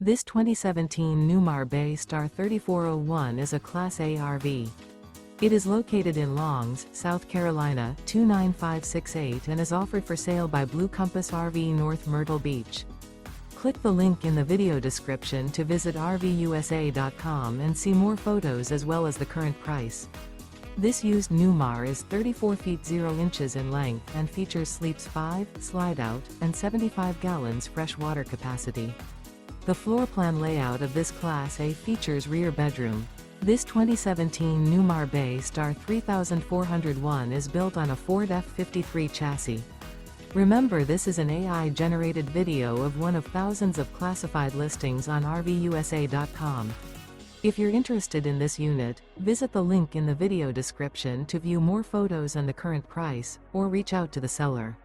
This 2017 Newmar Bay Star 3401 is a Class A RV. It is located in Longs, South Carolina, 29568 and is offered for sale by Blue Compass RV North Myrtle Beach. Click the link in the video description to visit RVUSA.com and see more photos as well as the current price. This used Newmar is 34 feet 0 inches in length and features sleeps 5, slide-out, and 75 gallons fresh water capacity. The floor plan layout of this Class A features rear bedroom. This 2017 Newmar Bay Star 3401 is built on a Ford F-53 chassis. Remember, this is an AI-generated video of one of thousands of classified listings on RVUSA.com. If you're interested in this unit, visit the link in the video description to view more photos and the current price, or reach out to the seller.